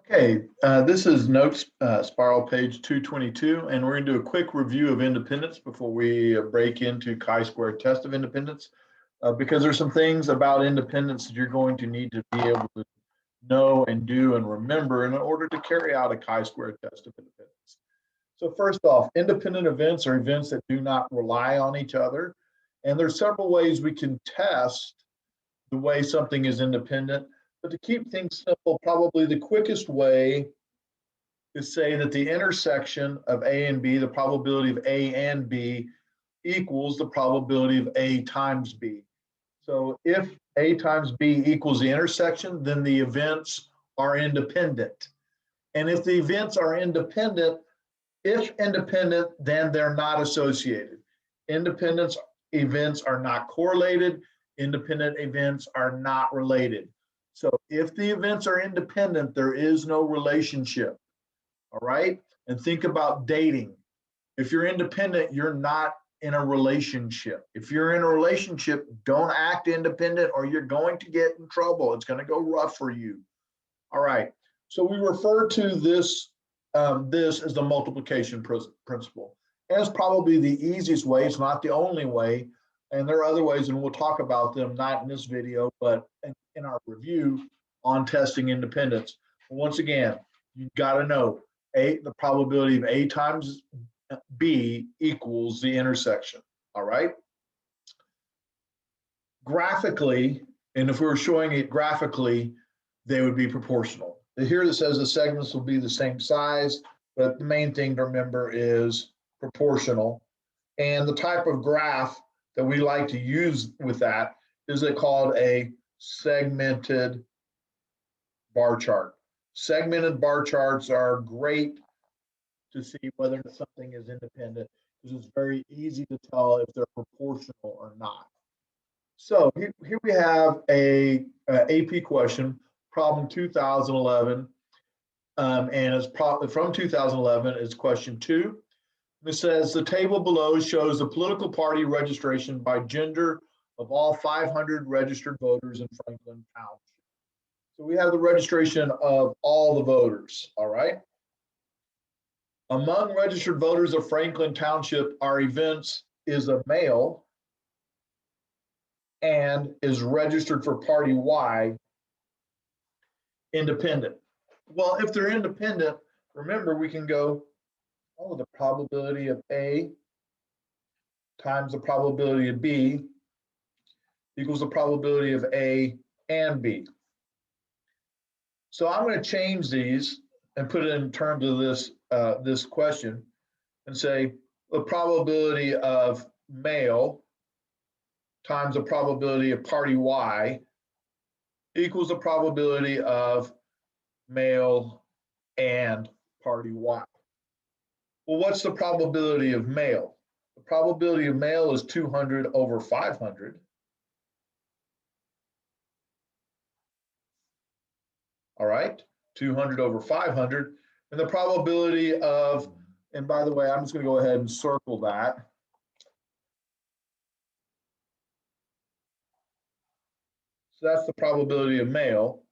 Okay, this is notes spiral page 222, and we're going to do a quick review of independence before we break into chi-square test of independence, because there's some things about independence that you're going to need to be able to know and do and remember in order to carry out a chi-square test of independence. So first off, independent events are events that do not rely on each other, and there's several ways we can test the way something is independent. But to keep things simple, probably the quickest way is say that the intersection of A and B, the probability of A and B, equals the probability of A times B. So if A times B equals the intersection, then the events are independent. And if the events are independent, if independent, then they're not associated. Independent events are not correlated. Independent events are not related. So if the events are independent, there is no relationship. All right. And think about dating. If you're independent, you're not in a relationship. If you're in a relationship, don't act independent or you're going to get in trouble. It's going to go rough for you. All right. So we refer to this as the multiplication principle. And it's probably the easiest way. It's not the only way. And there are other ways, and we'll talk about them, not in this video, but in our review on testing independence. Once again, you've got to know the probability of A times B equals the intersection. All right. Graphically, and if we were showing it graphically, they would be proportional. Here it says the segments will be the same size, but the main thing to remember is proportional. And the type of graph that we like to use with that is called a segmented bar chart. Segmented bar charts are great to see whether something is independent because it's very easy to tell if they're proportional or not. So here we have a AP question, problem 2011, and it's from 2011. It's question 2. It says the table below shows the political party registration by gender of all 500 registered voters in Franklin Township. So we have the registration of all the voters, all right? Among registered voters of Franklin Township are events is a male and is registered for party Y, independent. Well, if they're independent, remember we can go, the probability of A times the probability of B equals the probability of A and B. So I'm going to change these and put it in terms of this question and say the probability of male times the probability of party Y equals the probability of male and party Y. Well, what's the probability of male? The probability of male is 200 over 500. All right, 200 over 500. And the probability of, and by the way, I'm just going to go ahead and circle that. So that's the probability of male.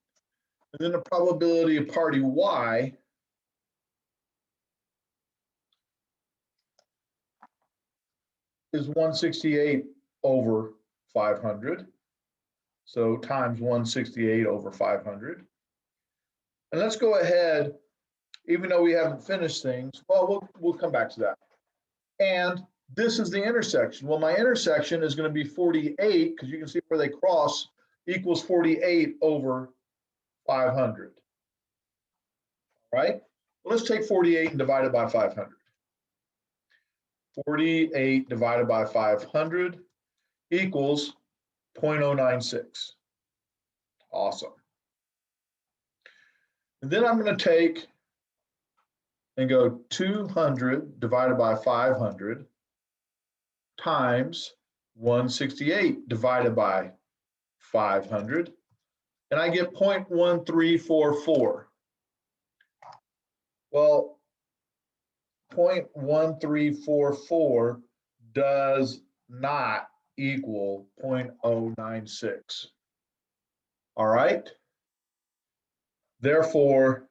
And then the probability of party Y is 168 over 500. So times 168 over 500. And let's go ahead, even though we haven't finished things, well, we'll come back to that. And this is the intersection. Well, my intersection is going to be 48, because you can see where they cross, equals 48 over 500. Right? Well, let's take 48 and divide it by 500. 48 divided by 500 equals 0.096. Awesome. And then I'm going to take and go 200 divided by 500 times 168 divided by 500, and I get 0.1344. Well, 0.1344 does not equal 0.096. All right. Therefore,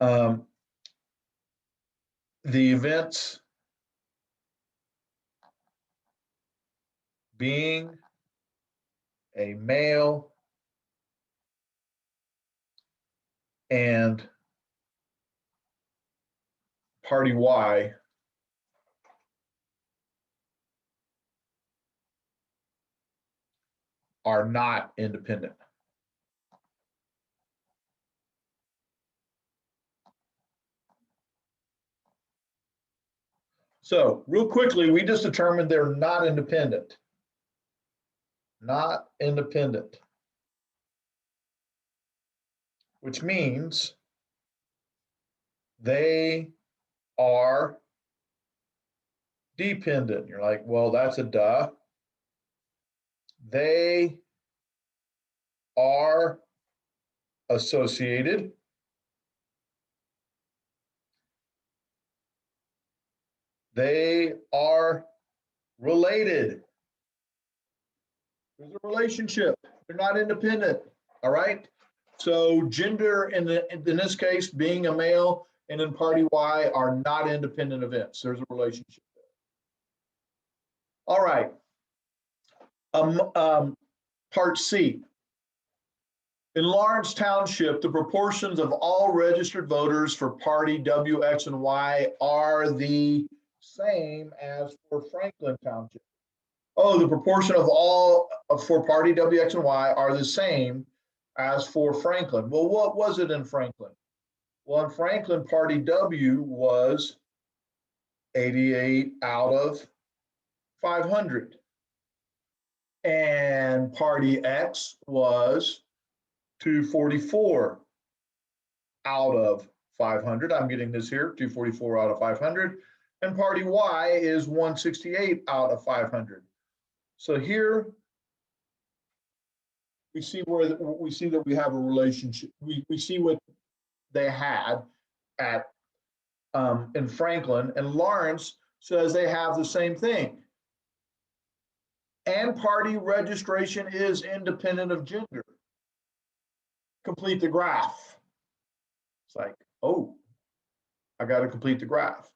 Um, the events being a male and party Y are not independent. So real quickly, we just determined they're not independent. Not independent. Which means they are dependent. You're like, well, that's a duh. They are associated. They are related. There's a relationship. They're not independent. All right. So gender in this case, being a male and in party Y are not independent events. There's a relationship. All right. Part C. In Lawrence Township, the proportions of all registered voters for party W, X, and Y are the same as for Franklin Township. Oh, the proportion of all for party W, X, and Y are the same as for Franklin. Well, what was it in Franklin? Well, in Franklin, party W was 88 out of 500. And party X was 244 out of 500. I'm getting this here, 244 out of 500. And party Y is 168 out of 500. So here we see where we see that we have a relationship. We see what they had at in Franklin, and Lawrence says they have the same thing. And party registration is independent of gender. Complete the graph. It's like, oh, I got to complete the graph.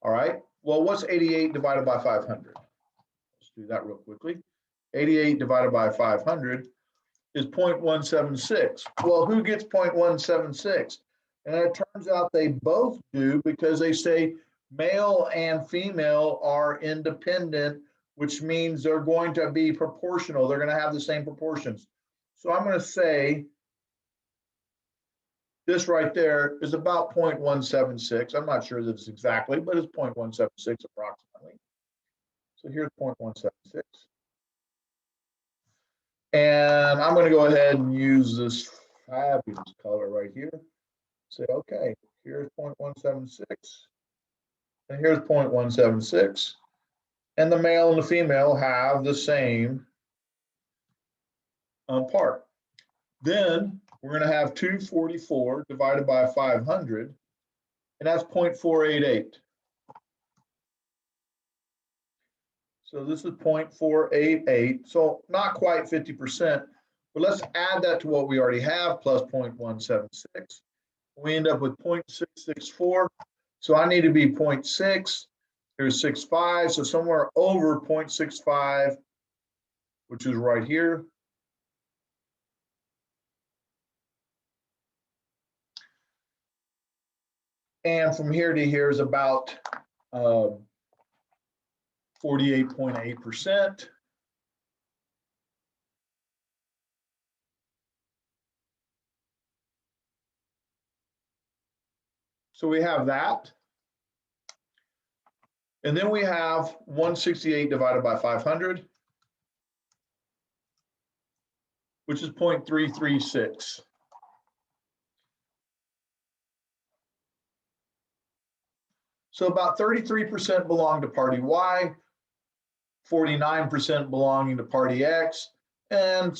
All right. Well, what's 88 divided by 500? Let's do that real quickly. 88 divided by 500 is 0.176. Well, who gets 0.176? And it turns out they both do, because they say male and female are independent, which means they're going to be proportional. They're going to have the same proportions. So I'm going to say this right there is about 0.176. I'm not sure that it's exactly, but it's 0.176 approximately. So here's 0.176. And I'm going to go ahead and use this fabulous color right here. Say, okay, here's 0.176. And here's 0.176. And the male and the female have the same part. Then we're going to have 244 divided by 500, and that's 0.488. So this is 0.488, so not quite 50%, but let's add that to what we already have, plus 0.176. We end up with 0.664, so I need to be 0.6, here's 6.5, so somewhere over 0.65, which is right here. And from here to here is about 48.8%. So we have that. And then we have 168 divided by 500, which is 0.336. So about 33% belong to party Y, 49% belonging to party X, and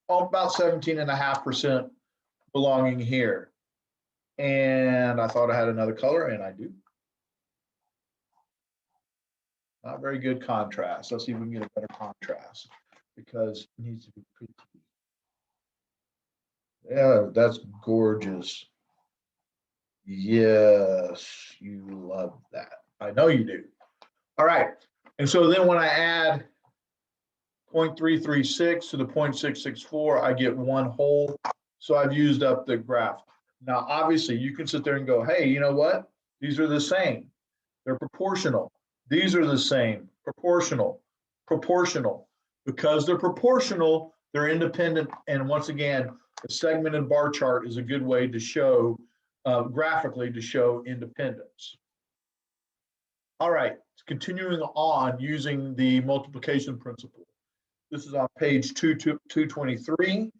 about 17.5% belonging here. And I thought I had another color, and I do. Not very good contrast. Let's see if we can get a better contrast, because it needs to be pretty. Yeah, that's gorgeous. Yes, you love that. I know you do. All right. And so then when I add 0.336 to the 0.664, I get one whole. So I've used up the graph. Now, obviously, you can sit there and go, hey, you know what? These are the same. They're proportional. These are the same. Proportional, proportional. Because they're proportional, they're independent. And once again, a segmented bar chart is a good way to show, graphically, to show independence. All right, continuing on using the multiplication principle. This is on page 223.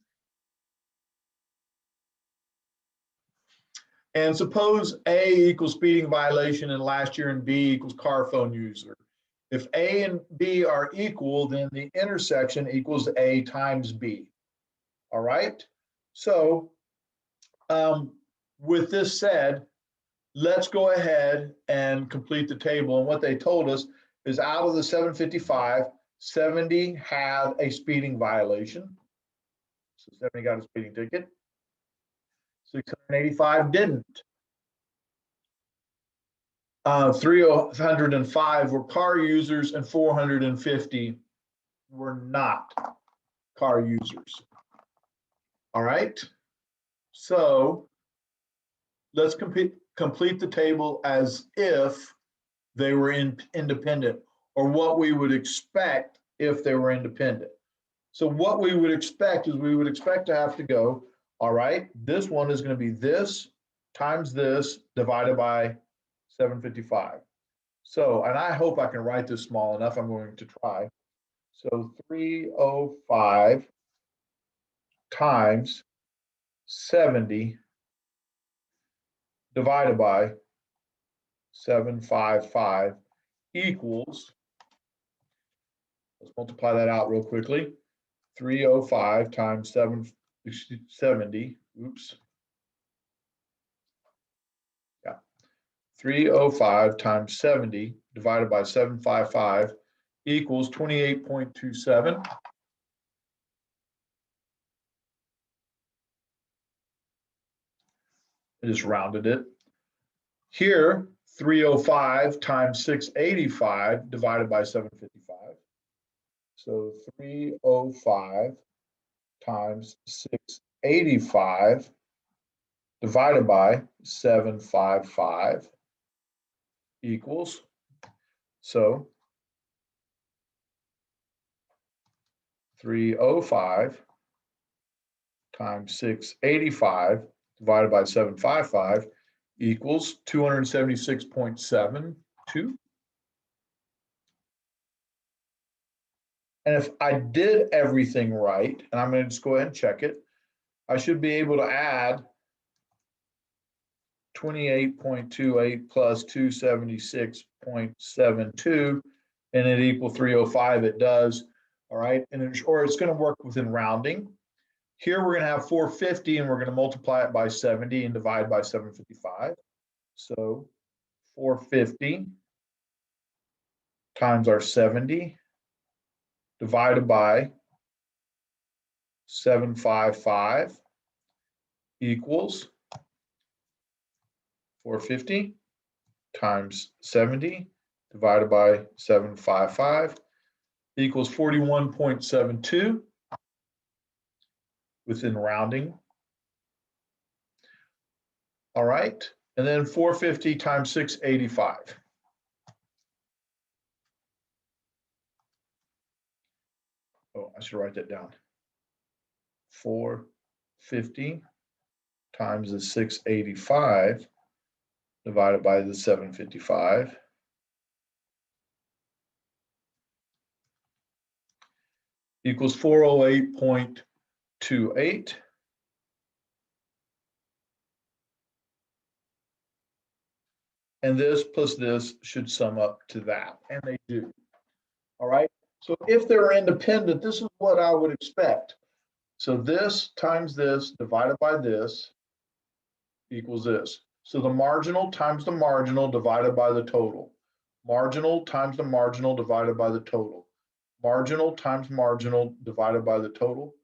And suppose A equals speeding violation in last year and B equals car phone user. If A and B are equal, then the intersection equals A times B. All right. So with this said, let's go ahead and complete the table. And what they told us is out of the 755, 70 had a speeding violation. So 70 got a speeding ticket. 685 didn't. 305 were car users and 450 were not car users. All right. So let's complete the table as if they were independent, or what we would expect if they were independent. So what we would expect is we would expect to have to go, all right, this one is going to be this times this divided by 755. So, and I hope I can write this small enough. I'm going to try. So 305 times 70 divided by 755 equals, let's multiply that out real quickly. 305 times 70, oops. Yeah. 305 times 70 divided by 755 equals 28.27. I just rounded it. Here, 305 times 685 divided by 755. So 305 times 685 divided by 755 equals, so 305 times 685 divided by 755 equals 276.72. And if I did everything right, and I'm going to just go ahead and check it, I should be able to add 28.28 plus 276.72, and it equal 305. It does. All right. And or it's going to work within rounding. Here we're going to have 450, and we're going to multiply it by 70 and divide by 755. So 450 times our 70 divided by 755 equals 450 times 70 divided by 755 equals 41.72 within rounding. All right. And then 450 times 685. Oh, I should write that down. 450 times the 685 divided by the 755 equals 408.28. And this plus this should sum up to that, and they do. All right. So if they're independent, this is what I would expect. So this times this divided by this equals this. So the marginal times the marginal divided by the total. Marginal times the marginal divided by the total. Marginal times marginal divided by the total.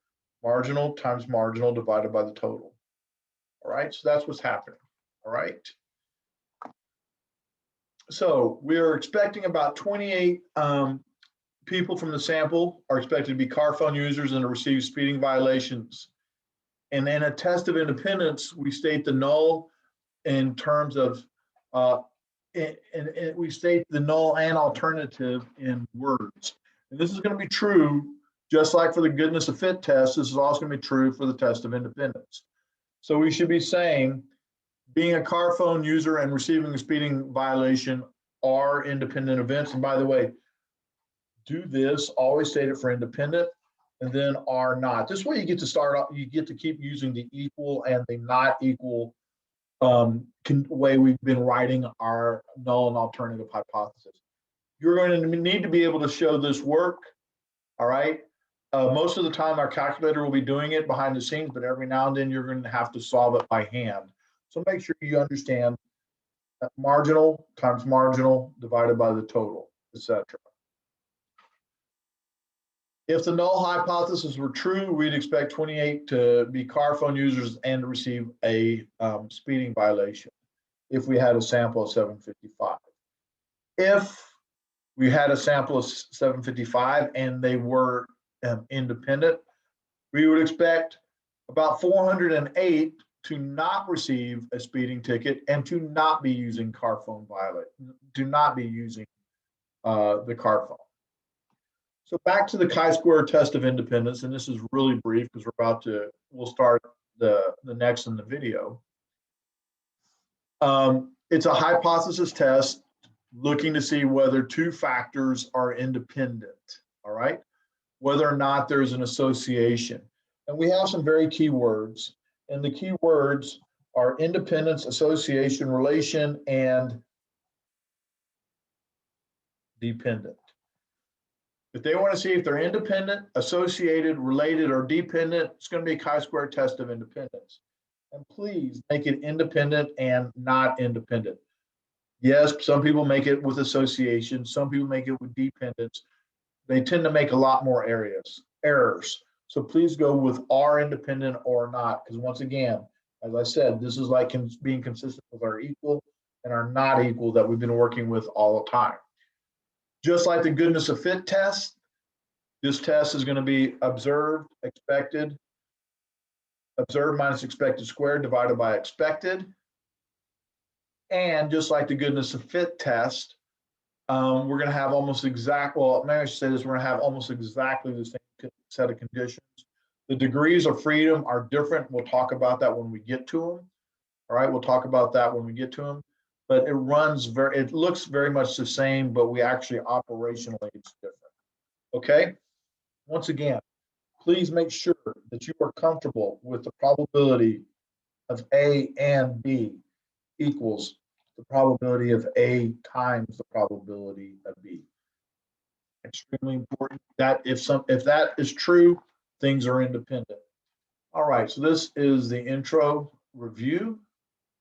Marginal times marginal divided by the total. All right, so that's what's happening. All right. So we are expecting about 28 people from the sample are expected to be car phone users and to receive speeding violations. And in a test of independence, we state the null in terms of, we state the null and alternative in words. And this is going to be true, just like for the goodness of fit test, this is also going to be true for the test of independence. So we should be saying, being a car phone user and receiving a speeding violation are independent events. And by the way, do this, always state it for independent, and then are not. This way you get to start off, you get to keep using the equal and the not equal way we've been writing our null and alternative hypothesis. You're going to need to be able to show this work, all right? Most of the time our calculator will be doing it behind the scenes, but every now and then you're going to have to solve it by hand. So make sure you understand that marginal times marginal divided by the total, etc. If the null hypothesis were true, we'd expect 28 to be car phone users and to receive a speeding violation if we had a sample of 755. If we had a sample of 755 and they were independent, we would expect about 408 to not receive a speeding ticket and to not be using car phone to not be using the car phone. So back to the chi-square test of independence, and this is really brief because we'll start the next in the video. It's a hypothesis test looking to see whether two factors are independent, all right? Whether or not there's an association. And we have some very key words, and the key words are independence, association, relation, and dependent. If they want to see if they're independent, associated, related, or dependent, it's going to be a chi-square test of independence. And please make it independent and not independent. Yes, some people make it with association. Some people make it with dependence. They tend to make a lot more errors. So please go with are independent or not, because once again, as I said, this is like being consistent with our equal and our not equal that we've been working with all the time. Just like the goodness of fit test, this test is going to be observed minus expected squared divided by expected. And just like the goodness of fit test, we're going to have almost maybe I should say this, we're going to have almost exactly the same set of conditions. The degrees of freedom are different. We'll talk about that when we get to them. All right, we'll talk about that when we get to them. But it looks very much the same, but we actually operationally it's different. Okay, once again, please make sure that you are comfortable with the probability of A and B equals the probability of A times the probability of B. Extremely important that if that is true, things are independent. All right, so this is the intro review.